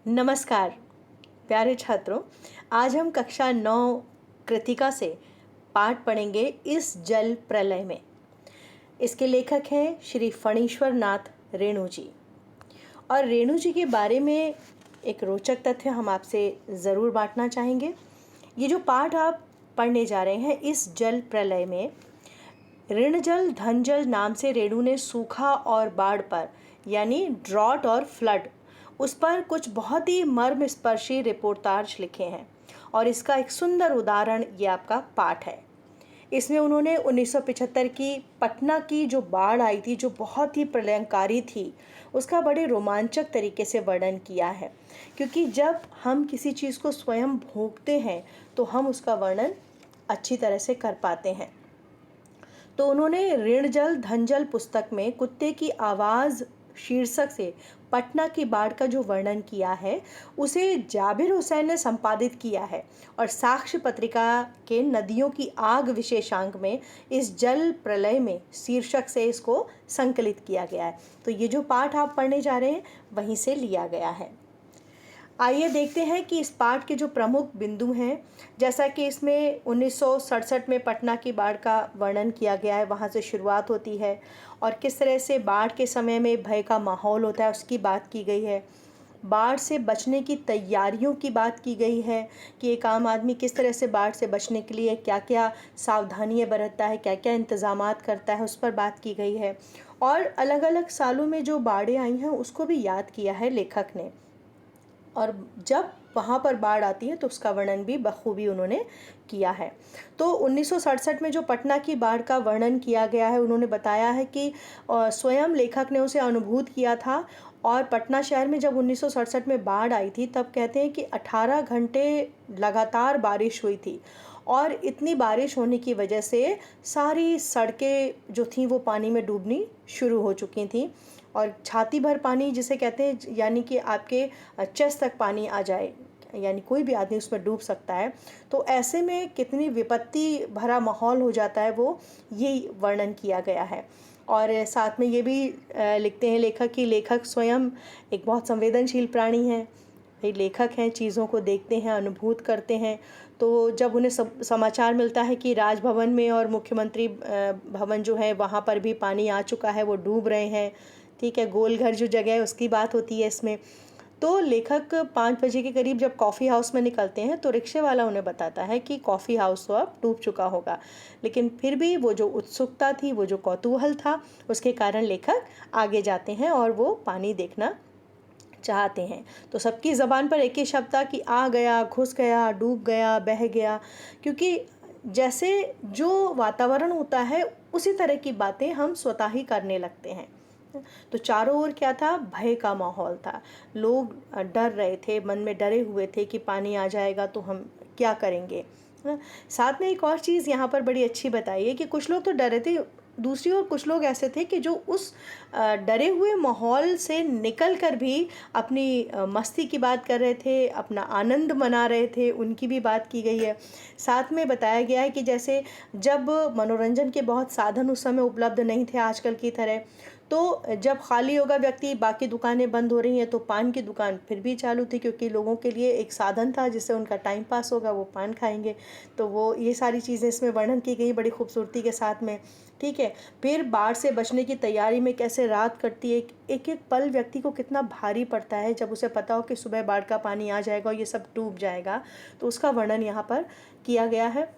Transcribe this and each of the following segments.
नमस्कार प्यारे छात्रों। आज हम कक्षा 9 कृतिका से पाठ पढ़ेंगे इस जल प्रलय में। इसके लेखक हैं श्री फणीश्वर नाथ रेणु जी। और रेणु जी के बारे में एक रोचक तथ्य हम आपसे ज़रूर बांटना चाहेंगे। ये जो पाठ आप पढ़ने जा रहे हैं, इस जल प्रलय में ऋण जल धन जल नाम से रेणु ने सूखा और बाढ़ पर, यानी ड्रॉट और फ्लड, उस पर कुछ बहुत ही मर्मस्पर्शी रिपोर्टाज लिखे हैं। और इसका एक सुंदर उदाहरण ये आपका पाठ है। इसमें उन्होंने 1975 की पटना की जो बाढ़ आई थी, जो बहुत ही प्रलयंकारी थी, उसका बड़े रोमांचक तरीके से वर्णन किया है। क्योंकि जब हम किसी चीज़ को स्वयं भोगते हैं तो हम उसका वर्णन अच्छी तरह से कर पाते हैं। तो उन्होंने ऋण जल धन जल पुस्तक में कुत्ते की आवाज़ शीर्षक से पटना की बाढ़ का जो वर्णन किया है, उसे जाबिर हुसैन ने संपादित किया है। और साक्ष्य पत्रिका के नदियों की आग विशेषांक में इस जल प्रलय में शीर्षक से इसको संकलित किया गया है। तो ये जो पाठ आप पढ़ने जा रहे हैं वहीं से लिया गया है। आइए देखते हैं कि इस पाठ के जो प्रमुख बिंदु हैं, जैसा कि इसमें 1967 में पटना की बाढ़ का वर्णन किया गया है, वहाँ से शुरुआत होती है। और किस तरह से बाढ़ के समय में भय का माहौल होता है उसकी बात की गई है। बाढ़ से बचने की तैयारियों की बात की गई है कि एक आम आदमी किस तरह से बाढ़ से बचने के लिए क्या क्या सावधानियां बरतता है, क्या क्या इंतज़ामात करता है, उस पर बात की गई है। और अलग अलग सालों में जो बाढ़ें आई हैं उसको भी याद किया है लेखक ने। और जब वहाँ पर बाढ़ आती है तो उसका वर्णन भी बखूबी उन्होंने किया है। तो 1967 में जो पटना की बाढ़ का वर्णन किया गया है, उन्होंने बताया है कि स्वयं लेखक ने उसे अनुभूत किया था। और पटना शहर में जब 1967 में बाढ़ आई थी, तब कहते हैं कि 18 घंटे लगातार बारिश हुई थी। और इतनी बारिश होने की वजह से सारी सड़कें जो थीं वो पानी में डूबनी शुरू हो चुकी थीं। और छाती भर पानी जिसे कहते हैं, यानी कि आपके चेस्ट तक पानी आ जाए, यानी कोई भी आदमी उसमें डूब सकता है। तो ऐसे में कितनी विपत्ति भरा माहौल हो जाता है, वो यही वर्णन किया गया है। और साथ में ये भी लिखते हैं लेखक कि लेखक स्वयं एक बहुत संवेदनशील प्राणी हैं। ये लेखक हैं, चीज़ों को देखते हैं, अनुभूत करते हैं। तो जब उन्हें समाचार मिलता है कि राजभवन में और मुख्यमंत्री भवन जो है वहाँ पर भी पानी आ चुका है, वो डूब रहे हैं, ठीक है, गोलघर जो जगह है उसकी बात होती है इसमें। तो लेखक 5 बजे के करीब जब कॉफ़ी हाउस में निकलते हैं तो रिक्शे वाला उन्हें बताता है कि कॉफ़ी हाउस तो अब डूब चुका होगा। लेकिन फिर भी वो जो उत्सुकता थी, वो जो कौतूहल था, उसके कारण लेखक आगे जाते हैं और वो पानी देखना चाहते हैं। तो सबकी ज़बान पर एक ही शब्द था कि आ गया, घुस गया, डूब गया, बह गया। क्योंकि जैसे जो वातावरण होता है उसी तरह की बातें हम स्वतः ही करने लगते हैं। तो चारों ओर क्या था? भय का माहौल था। लोग डर रहे थे, मन में डरे हुए थे कि पानी आ जाएगा तो हम क्या करेंगे। साथ में एक और चीज़ यहाँ पर बड़ी अच्छी बताई है कि कुछ लोग तो डरे थे, दूसरी ओर कुछ लोग ऐसे थे कि जो उस डरे हुए माहौल से निकल कर भी अपनी मस्ती की बात कर रहे थे, अपना आनंद मना रहे थे, उनकी भी बात की गई है। साथ में बताया गया है कि जैसे जब मनोरंजन के बहुत साधन उस समय उपलब्ध नहीं थे आजकल की तरह, तो जब खाली होगा व्यक्ति, बाकी दुकानें बंद हो रही हैं, तो पान की दुकान फिर भी चालू थी, क्योंकि लोगों के लिए एक साधन था जिससे उनका टाइम पास होगा, वो पान खाएंगे। तो वो ये सारी चीज़ें इसमें वर्णन की गई बड़ी खूबसूरती के साथ में, ठीक है। फिर बाढ़ से बचने की तैयारी में कैसे रात कटती है, एक एक पल व्यक्ति को कितना भारी पड़ता है जब उसे पता हो कि सुबह बाढ़ का पानी आ जाएगा और ये सब डूब जाएगा। तो उसका वर्णन यहाँ पर किया गया है।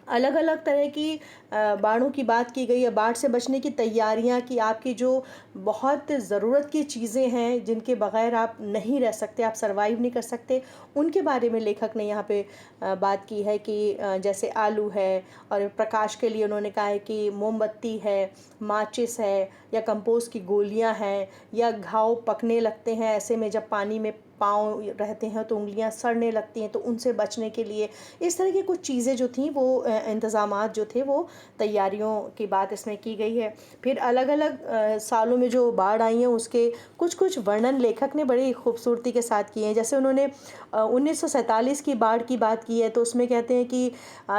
अलग अलग तरह की बाढ़ों की बात की गई है, बाढ़ से बचने की तैयारियां, कि आपकी जो बहुत ज़रूरत की चीज़ें हैं जिनके बगैर आप नहीं रह सकते, आप सरवाइव नहीं कर सकते, उनके बारे में लेखक ने यहाँ पे बात की है। कि जैसे आलू है, और प्रकाश के लिए उन्होंने कहा है कि मोमबत्ती है, माचिस है, या कंपोस्ट की गोलियाँ हैं, या घाव पकने लगते हैं ऐसे में जब पानी में पाँव रहते हैं तो उंगलियां सड़ने लगती हैं, तो उनसे बचने के लिए इस तरह की कुछ चीज़ें जो थीं, वो इंतज़ामात जो थे, वो तैयारियों की बात इसमें की गई है। फिर अलग अलग सालों में जो बाढ़ आई हैं उसके कुछ कुछ वर्णन लेखक ने बड़ी खूबसूरती के साथ किए हैं। जैसे उन्होंने 1947 की बाढ़ की बात की है, तो उसमें कहते हैं कि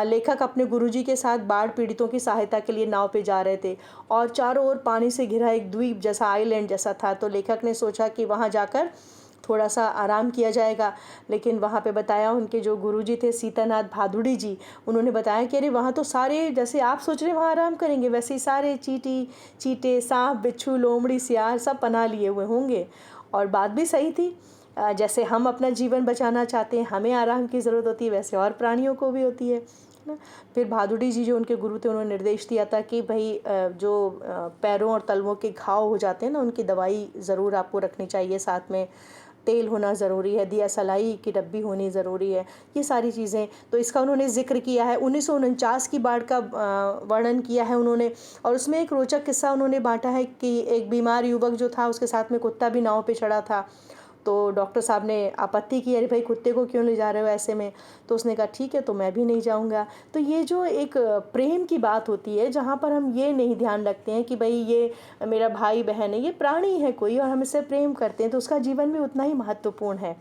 लेखक अपने गुरुजी के साथ बाढ़ पीड़ितों की सहायता के लिए नाव पे जा रहे थे, और चारों ओर पानी से घिरा एक द्वीप जैसा, आइलैंड जैसा था। तो लेखक ने सोचा कि वहाँ जाकर थोड़ा सा आराम किया जाएगा। लेकिन वहाँ पे बताया उनके जो गुरुजी थे सीतानाथ भादुड़ी जी, उन्होंने बताया कि अरे वहाँ तो सारे, जैसे आप सोच रहे हैं वहाँ आराम करेंगे, वैसे ही सारे चींटे, सांप, बिच्छू, लोमड़ी, सियार सब पनाह लिए हुए होंगे। और बात भी सही थी। जैसे हम अपना जीवन बचाना चाहते हैं, हमें आराम की ज़रूरत होती है, वैसे और प्राणियों को भी होती है ना। फिर भादुड़ी जी जो उनके गुरु थे, उन्होंने निर्देश दिया था कि भाई जो पैरों और तलवों के घाव हो जाते हैं ना, उनकी दवाई ज़रूर आपको रखनी चाहिए, साथ में तेल होना ज़रूरी है, दिया सलाई की डब्बी होनी ज़रूरी है, ये सारी चीज़ें। तो इसका उन्होंने ज़िक्र किया है। 1949 की बाढ़ का वर्णन किया है उन्होंने। और उसमें एक रोचक किस्सा उन्होंने बांटा है कि एक बीमार युवक जो था, उसके साथ में कुत्ता भी नाव पे चढ़ा था। तो डॉक्टर साहब ने आपत्ति की, अरे भाई कुत्ते को क्यों ले जा रहे हो ऐसे में? तो उसने कहा ठीक है, तो मैं भी नहीं जाऊंगा। तो ये जो एक प्रेम की बात होती है, जहाँ पर हम ये नहीं ध्यान रखते हैं कि भाई ये मेरा भाई बहन है, ये प्राणी है कोई और हम इससे प्रेम करते हैं, तो उसका जीवन भी उतना ही महत्वपूर्ण है।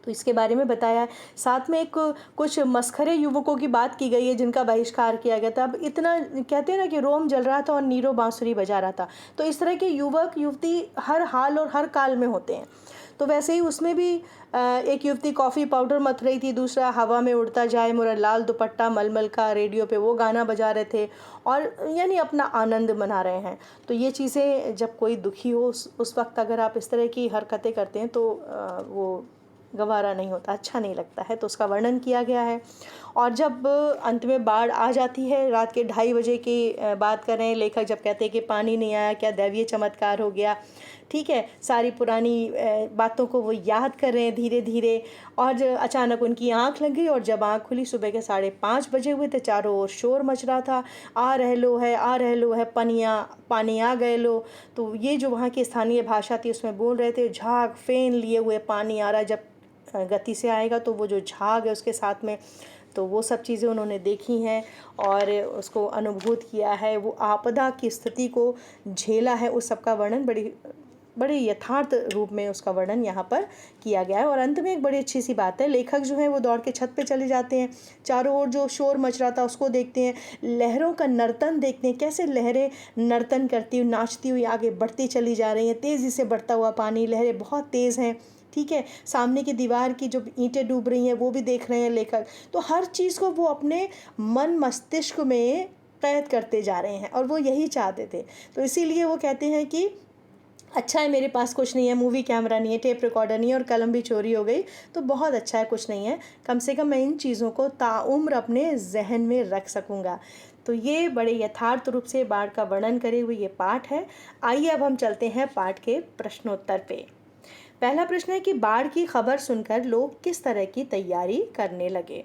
तो इसके बारे में बताया है। साथ में एक कुछ मस्खरे युवकों की बात की गई है जिनका बहिष्कार किया गया था। अब इतना कहते हैं ना कि रोम जल रहा था और नीरो बांसुरी बजा रहा था। तो इस तरह के युवक युवती हर हाल और हर काल में होते हैं। तो वैसे ही उसमें भी एक युवती कॉफ़ी पाउडर मथ रही थी, दूसरा हवा में उड़ता जाए मोरा लाल दुपट्टा मलमल का, रेडियो पे वो गाना बजा रहे थे और यानी अपना आनंद मना रहे हैं। तो ये चीज़ें, जब कोई दुखी हो उस वक्त अगर आप इस तरह की हरकतें करते हैं तो वो गवारा नहीं होता, अच्छा नहीं लगता है। तो उसका वर्णन किया गया है। और जब अंत में बाढ़ आ जाती है, रात के 2:30 बजे की बात कर रहे हैं लेखक, जब कहते हैं कि पानी नहीं आया, क्या दैवीय चमत्कार हो गया। ठीक है, सारी पुरानी बातों को वो याद कर रहे हैं धीरे धीरे। और अचानक उनकी आंख लग गई और जब आंख खुली सुबह के 5:30 बजे हुए थे, चारों ओर शोर मच रहा था, आ रहलो है, आ रहलो है, पनिया पानी आ गए लो। तो ये जो वहाँ की स्थानीय भाषा थी उसमें बोल रहे थे, झाग फेन लिए हुए पानी आ रहा है, जब गति से आएगा तो वो जो झाग है उसके साथ में, तो वो सब चीज़ें उन्होंने देखी हैं और उसको अनुभूत किया है, वो आपदा की स्थिति को झेला है। उस सब का वर्णन बड़े यथार्थ रूप में उसका वर्णन यहाँ पर किया गया है। और अंत में एक बड़ी अच्छी सी बात है, लेखक जो है वो दौड़ के छत पे चले जाते हैं, चारों ओर जो शोर मच रहा था उसको देखते हैं, लहरों का नर्तन देखते हैं, कैसे लहरें नर्तन करती हुई नाचती हुई आगे बढ़ती चली जा रही हैं, तेज़ी से बढ़ता हुआ पानी, लहरें बहुत तेज़ हैं। ठीक है, सामने की दीवार की जो ईंटें डूब रही हैं वो भी देख रहे हैं लेखक। तो हर चीज़ को वो अपने मन मस्तिष्क में कैद करते जा रहे हैं और वो यही चाहते थे। तो इसीलिए वो कहते हैं कि अच्छा है मेरे पास कुछ नहीं है, मूवी कैमरा नहीं है, टेप रिकॉर्डर नहीं है और कलम भी चोरी हो गई, तो बहुत अच्छा है कुछ नहीं है, कम से कम मैं इन चीज़ों को ताउम्र अपने जहन में रख सकूँगा। तो ये बड़े यथार्थ रूप से बाढ़ का वर्णन करे हुए ये पाठ है। आइए अब हम चलते हैं पाठ के प्रश्नोत्तर पे। पहला प्रश्न है कि बाढ़ की खबर सुनकर लोग किस तरह की तैयारी करने लगे।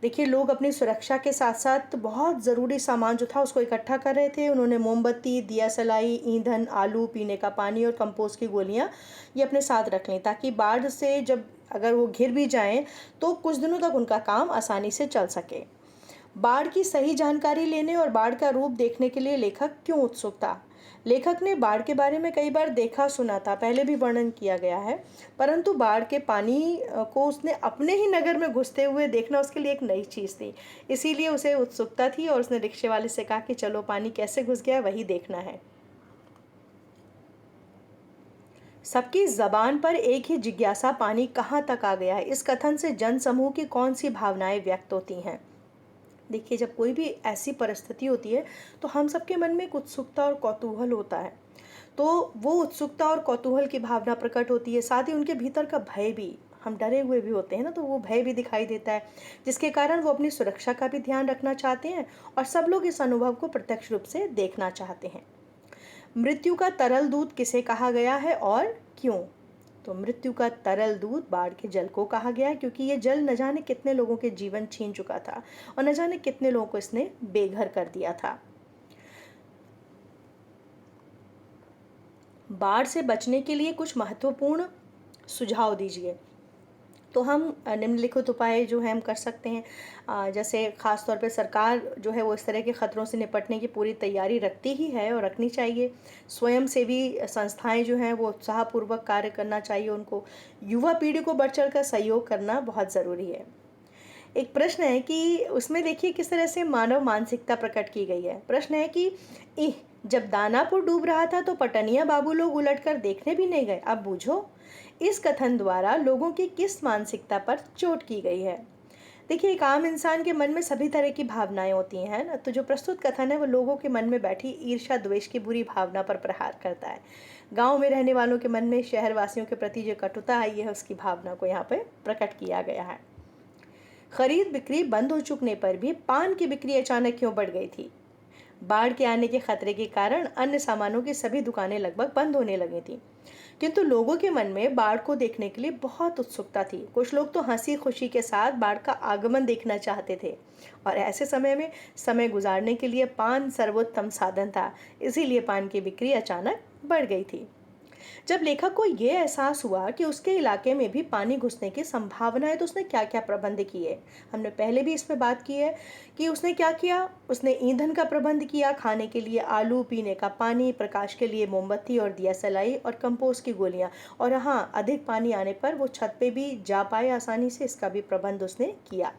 देखिए, लोग अपनी सुरक्षा के साथ साथ बहुत ज़रूरी सामान जो था उसको इकट्ठा कर रहे थे। उन्होंने मोमबत्ती, दिया सलाई, ईंधन, आलू, पीने का पानी और कंपोस्ट की गोलियां ये अपने साथ रख लें, ताकि बाढ़ से जब अगर वो घिर भी जाएं तो कुछ दिनों तक उनका काम आसानी से चल सके। बाढ़ की सही जानकारी लेने और बाढ़ का रूप देखने के लिए लेखक क्यों उत्सुक था? लेखक ने बाढ़ के बारे में कई बार देखा सुना था, पहले भी वर्णन किया गया है, परंतु बाढ़ के पानी को उसने अपने ही नगर में घुसते हुए देखना उसके लिए एक नई चीज़ थी। इसीलिए उसे उत्सुकता थी और उसने रिक्शे वाले से कहा कि चलो पानी कैसे घुस गया वही देखना है। सबकी जबान पर एक ही जिज्ञासा, पानी कहाँ तक आ गया है। इस कथन से जनसमूह की कौन सी भावनाएं व्यक्त होती हैं? देखिए, जब कोई भी ऐसी परिस्थिति होती है तो हम सबके मन में एक उत्सुकता और कौतूहल होता है। तो वो उत्सुकता और कौतूहल की भावना प्रकट होती है, साथ ही उनके भीतर का भय भी, हम डरे हुए भी होते हैं ना, तो वो भय भी दिखाई देता है, जिसके कारण वो अपनी सुरक्षा का भी ध्यान रखना चाहते हैं और सब लोग इस अनुभव को प्रत्यक्ष रूप से देखना चाहते हैं। मृत्यु का तरल दूत किसे कहा गया है और क्यों? तो मृत्यु का तरल दूत बाढ़ के जल को कहा गया है, क्योंकि ये जल न जाने कितने लोगों के जीवन छीन चुका था और न जाने कितने लोगों को इसने बेघर कर दिया था। बाढ़ से बचने के लिए कुछ महत्वपूर्ण सुझाव दीजिए। तो हम निम्नलिखित उपाय जो है हम कर सकते हैं। जैसे ख़ास तौर पे सरकार जो है वो इस तरह के ख़तरों से निपटने की पूरी तैयारी रखती ही है और रखनी चाहिए। स्वयंसेवी संस्थाएं जो हैं वो उत्साहपूर्वक कार्य करना चाहिए उनको। युवा पीढ़ी को बढ़ चढ़ कर सहयोग करना बहुत ज़रूरी है। एक प्रश्न है कि उसमें देखिए किस तरह से मानव मानसिकता प्रकट की गई है। प्रश्न है कि इह, जब दानापुर डूब रहा था तो पटनिया बाबू लोग उलट कर देखने भी नहीं गए, अब बूझो। इस कथन द्वारा लोगों की किस मानसिकता पर चोट की गई है? देखिए, एक आम इंसान के मन में सभी तरह की भावनाएं होती हैं ना, तो जो प्रस्तुत कथन है वो लोगों के मन में बैठी ईर्ष्या द्वेष की बुरी भावना पर प्रहार करता है। गांव में रहने वालों के मन में शहर वासियों के प्रति जो कटुता आई है उसकी भावना को यहाँ पे प्रकट किया गया है। खरीद बिक्री बंद हो चुकने पर भी पान की बिक्री अचानक क्यों बढ़ गई थी? बाढ़ के आने के खतरे के कारण अन्य सामानों की सभी दुकानें लगभग बंद होने लगी थी, किंतु लोगों के मन में बाढ़ को देखने के लिए बहुत उत्सुकता थी। कुछ लोग तो हंसी खुशी के साथ बाढ़ का आगमन देखना चाहते थे और ऐसे समय में समय गुजारने के लिए पान सर्वोत्तम साधन था, इसीलिए पान की बिक्री अचानक बढ़ गई थी। जब लेखक को ये एहसास हुआ कि उसके इलाके में भी पानी घुसने की संभावना है, तो उसने क्या क्या प्रबंध किए? हमने पहले भी इसमें बात की है कि उसने क्या किया। उसने ईंधन का प्रबंध किया, खाने के लिए आलू, पीने का पानी, प्रकाश के लिए मोमबत्ती और दिया सलाई और कंपोस्ट की गोलियां। और हाँ, अधिक पानी आने पर वो छत पे भी जा पाए आसानी से, इसका भी प्रबंध उसने किया।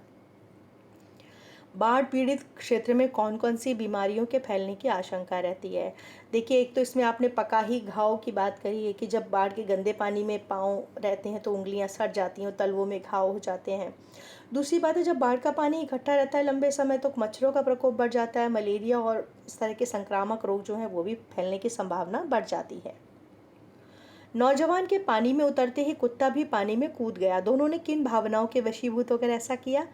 बाढ़ पीड़ित क्षेत्र में कौन कौन सी बीमारियों के फैलने की आशंका रहती है? देखिए, एक तो इसमें आपने पकाही घाव की बात करी है कि जब बाढ़ के गंदे पानी में पाँव रहते हैं तो उंगलियां सड़ जाती हैं, तलवों में घाव हो जाते हैं। दूसरी बात है, जब बाढ़ का पानी इकट्ठा रहता है लंबे समय तो मच्छरों का प्रकोप बढ़ जाता है, मलेरिया और इस तरह के संक्रामक रोग जो हैं वो भी फैलने की संभावना बढ़ जाती है। नौजवान के पानी में उतरते ही कुत्ता भी पानी में कूद गया, दोनों ने किन भावनाओं के वशीभूत होकर ऐसा किया?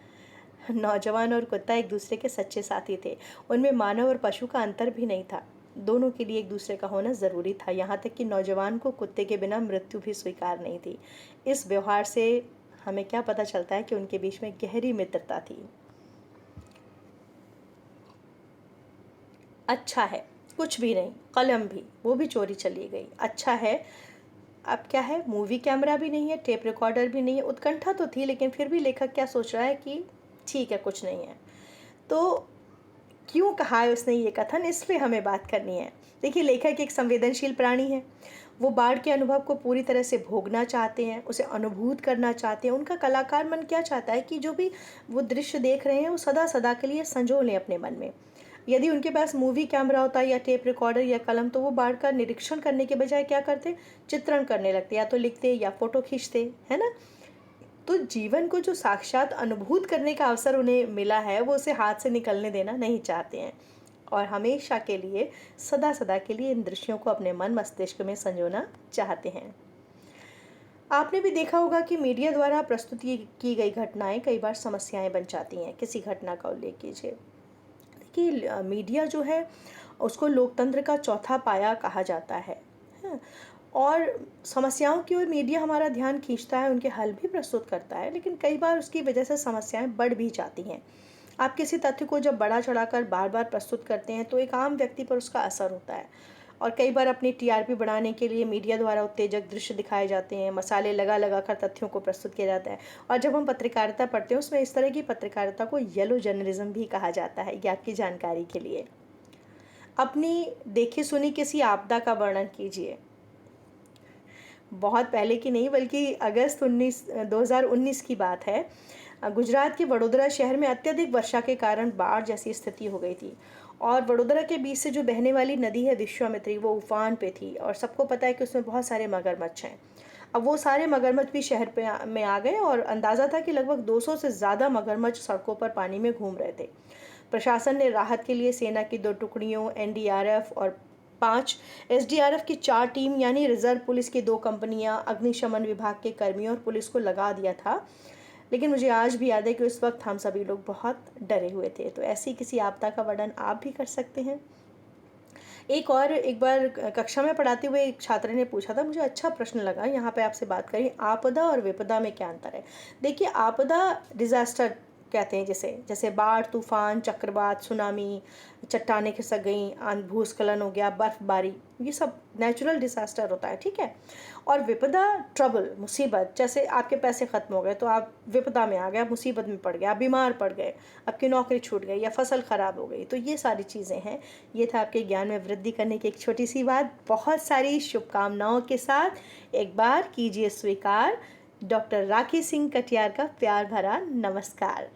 नौजवान और कुत्ता एक दूसरे के सच्चे साथी थे। उनमें मानव और पशु का अंतर भी नहीं था। दोनों के लिए एक दूसरे का होना ज़रूरी था, यहाँ तक कि नौजवान को कुत्ते के बिना मृत्यु भी स्वीकार नहीं थी। इस व्यवहार से हमें क्या पता चलता है कि उनके बीच में गहरी मित्रता थी। अच्छा है, कुछ भी नहीं, कलम भी, वो भी चोरी चली गई। अच्छा है, अब क्या है, मूवी कैमरा भी नहीं है, टेप रिकॉर्डर भी नहीं है। उत्कंठा तो थी, लेकिन फिर भी लेखक क्या सोच रहा है कि ठीक है, कुछ नहीं है। तो क्यों कहा है उसने ये कथन, इस पे हमें बात करनी है। देखिए, लेखक एक संवेदनशील प्राणी है। वो बाढ़ के अनुभव को पूरी तरह से भोगना चाहते हैं, उसे अनुभूत करना चाहते हैं। उनका कलाकार मन क्या चाहता है कि जो भी वो दृश्य देख रहे हैं वो सदा सदा के लिए संजो लें अपने मन में। यदि उनके पास मूवी कैमरा होता या टेप रिकॉर्डर या कलम, तो वो बाढ़ का निरीक्षण करने के बजाय क्या करते? चित्रण करने लगते, या तो लिखते या फोटो खींचते, है ना। तो जीवन को जो साक्षात अनुभूत करने का अवसर उन्हें मिला है वो उसे हाथ से निकलने देना नहीं चाहते हैं और हमेशा के लिए, सदा सदा के लिए इन दृश्यों को अपने मन मस्तिष्क में संजोना चाहते हैं। आपने भी देखा होगा कि मीडिया द्वारा प्रस्तुत की गई घटनाएं कई बार समस्याएं बन जाती हैं। किसी घटना का उल्लेख कीजिए। देखिए, मीडिया जो है उसको लोकतंत्र का चौथा पाया कहा जाता है। हाँ, और समस्याओं की ओर मीडिया हमारा ध्यान खींचता है, उनके हल भी प्रस्तुत करता है, लेकिन कई बार उसकी वजह से समस्याएं बढ़ भी जाती हैं। आप किसी तथ्य को जब बढ़ा चढ़ाकर बार बार प्रस्तुत करते हैं तो एक आम व्यक्ति पर उसका असर होता है। और कई बार अपनी टीआरपी बढ़ाने के लिए मीडिया द्वारा उत्तेजक दृश्य दिखाए जाते हैं, मसाले लगा लगा कर तथ्यों को प्रस्तुत किया जाता है। और जब हम पत्रकारिता पढ़ते हैं उसमें इस तरह की पत्रकारिता को येलो जर्नलिज्म भी कहा जाता है। ये आपकी जानकारी के लिए। अपनी देखी सुनी किसी आपदा का वर्णन कीजिए। बहुत पहले की नहीं, बल्कि अगस्त 2019 की बात है। गुजरात के वडोदरा शहर में अत्यधिक वर्षा के कारण बाढ़ जैसी स्थिति हो गई थी और वडोदरा के बीच से जो बहने वाली नदी है विश्वामित्री, वो उफान पे थी और सबको पता है कि उसमें बहुत सारे मगरमच्छ हैं। अब वो सारे मगरमच्छ भी शहर में आ गए और अंदाज़ा था कि लगभग 200 से ज़्यादा मगरमच्छ सड़कों पर पानी में घूम रहे थे। प्रशासन ने राहत के लिए सेना की 2 टुकड़ियों, एनडीआरएफ और 5 एसडीआरएफ की 4 टीम यानी रिजर्व पुलिस की 2 कंपनियां, अग्निशमन विभाग के कर्मियों और पुलिस को लगा दिया था। लेकिन मुझे आज भी याद है कि उस वक्त हम सभी लोग बहुत डरे हुए थे। तो ऐसी किसी आपदा का वर्णन आप भी कर सकते हैं। एक बार कक्षा में पढ़ाते हुए एक छात्र ने पूछा था, मुझे अच्छा प्रश्न लगा, यहाँ पे आपसे बात करें, आपदा और विपदा में क्या अंतर है? देखिए, आपदा डिजास्टर कहते हैं जैसे बाढ़, तूफान, चक्रवात, सुनामी, चट्टानें खिसक गई, भूस्खलन हो गया, बर्फबारी, ये सब नेचुरल डिजास्टर होता है, ठीक है। और विपदा, ट्रबल, मुसीबत, जैसे आपके पैसे खत्म हो गए तो आप विपदा में आ गए, आप मुसीबत में पड़ गए, आप बीमार पड़ गए, आपकी नौकरी छूट गई या फसल खराब हो गई। तो ये सारी चीज़ें हैं। ये था आपके ज्ञान में वृद्धि करने की एक छोटी सी बात। बहुत सारी शुभकामनाओं के साथ एक बार कीजिए स्वीकार डॉक्टर राखी सिंह कटियार का प्यार भरा नमस्कार।